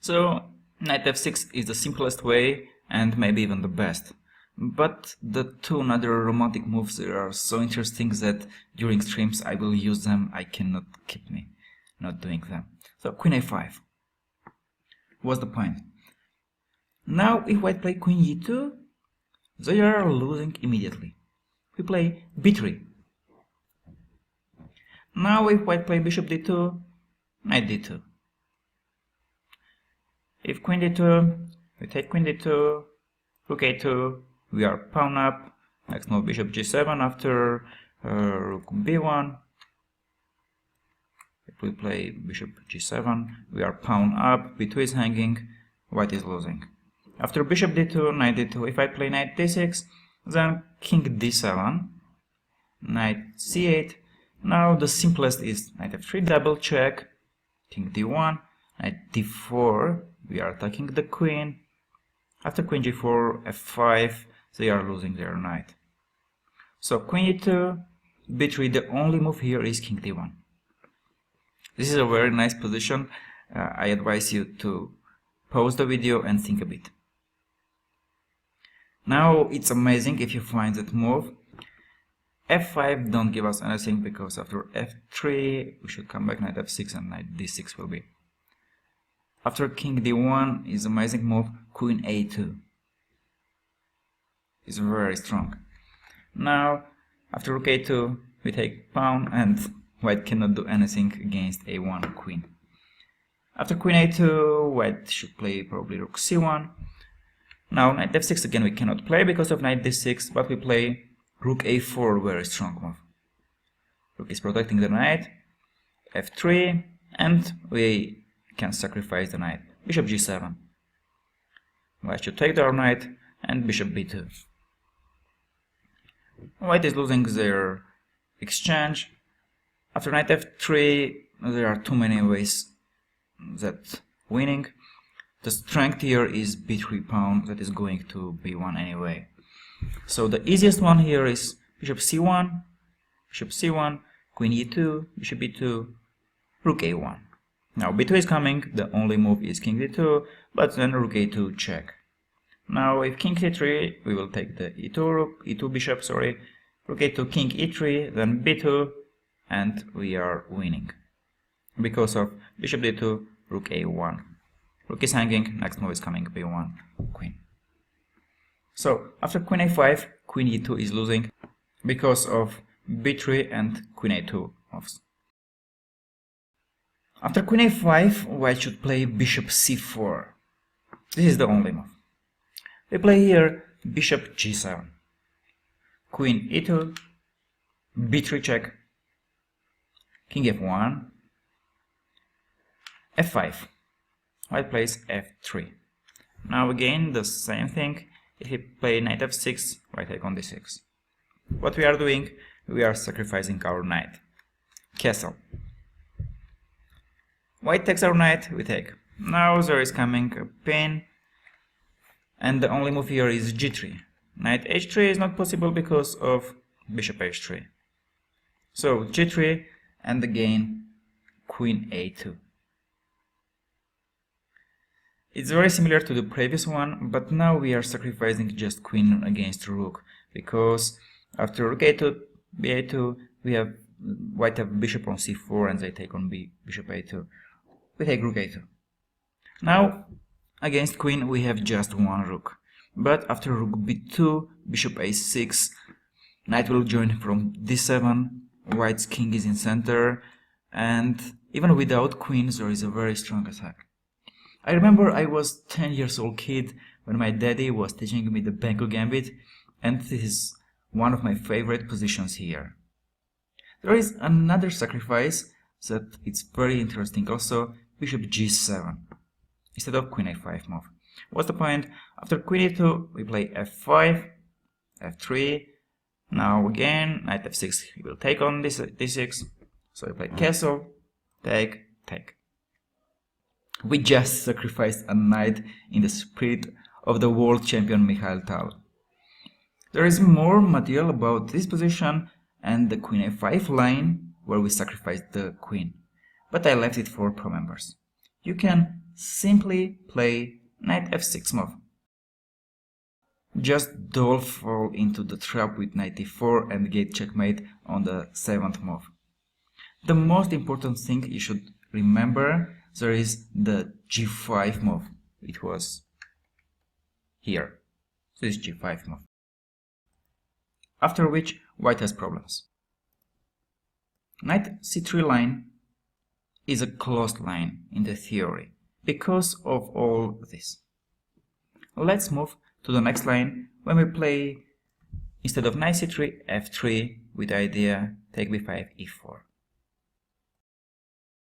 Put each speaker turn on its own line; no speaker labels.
So knight f6 is the simplest way and maybe even the best. But the two other romantic moves are so interesting that during streams I will use them. I cannot keep me not doing them. So queen a5. What's the point? Now if white play queen e2, they are losing immediately. We play b3. Now if white play bishop d2, knight d2. If queen d2, we take queen d2, rook a2, we are pawn up. Next move bishop g7 after rook b1. If we play bishop g7, we are pawn up, b2 is hanging, white is losing. After bishop d2, knight d2, if I play knight d6, then king d7, knight c8. Now the simplest is knight f3, double check, king d1, knight d4, we are attacking the queen. After queen g4, f5, they are losing their knight. So queen e2, b3, the only move here is king d1. This is a very nice position. I advise you to pause the video and think a bit. Now it's amazing if you find that move. f5 don't give us anything because after f3 we should come back knight f6 and knight d6 will be. After king d1 is amazing move, queen a2 is very strong. Now after rook a2 we take pawn and white cannot do anything against a1 queen. After queen a2 white should play probably rook c1. Now knight f6 again we cannot play because of knight d6, but we play rook a4, very strong move. Rook is protecting the knight, f3, and we can sacrifice the knight. Bishop g7. White should take our knight and bishop b2. White is losing their exchange. After knight f3 there are too many ways that winning. The strength here is b3 pawn that is going to b1 anyway. So the easiest one here is bishop c1, queen e2, bishop b2, rook a1. Now b2 is coming, the only move is king d2, but then rook a2 check. Now if king e3, we will take the e2 bishop, rook a2, king e3, then b2, and we are winning because of bishop d2, rook a1. Rook is hanging, next move is coming b1, queen. So after queen a5, queen e2 is losing because of b3 and queen a2 moves. After queen a5, white should play bishop c4. This is the only move. We play here bishop g7, queen e2, b3 check, king f1, f5. White plays f3. Now again the same thing. If we play knight f6, white take on d6. What we are doing, we are sacrificing our knight. Castle. White takes our knight, we take. Now there is coming a pin, and the only move here is g3. Knight h3 is not possible because of bishop h3. So g3 and again queen a2. It's very similar to the previous one, but now we are sacrificing just queen against rook, because after rook a2, b8, we have white have bishop on c4 and they take on bishop a2. We take rook a2. Now against queen we have just one rook, but after rook b2, bishop a6, knight will join from d7, white's king is in center, and even without queens there is a very strong attack. I remember I was 10 years old kid when my daddy was teaching me the Benko Gambit, and this is one of my favorite positions here. There is another sacrifice that it's very interesting also, bishop g7 instead of queen a5 move. What's the point? After queen e2 we play f5, f3, now again knight f6 we will take on d6, so we play castle, take. We just sacrificed a knight in the spirit of the world champion Mikhail Tal. There is more material about this position and the queen a5 line where we sacrificed the queen, but I left it for pro members. You can simply play knight f6 move. Just don't fall into the trap with knight e4 and get checkmate on the 7th move. The most important thing you should remember, there is the g5 move. It was here, this g5 move. After which white has problems. Knight c3 line is a closed line in the theory because of all this. Let's move to the next line when we play, instead of knight c3, f3 with idea take b5, e4.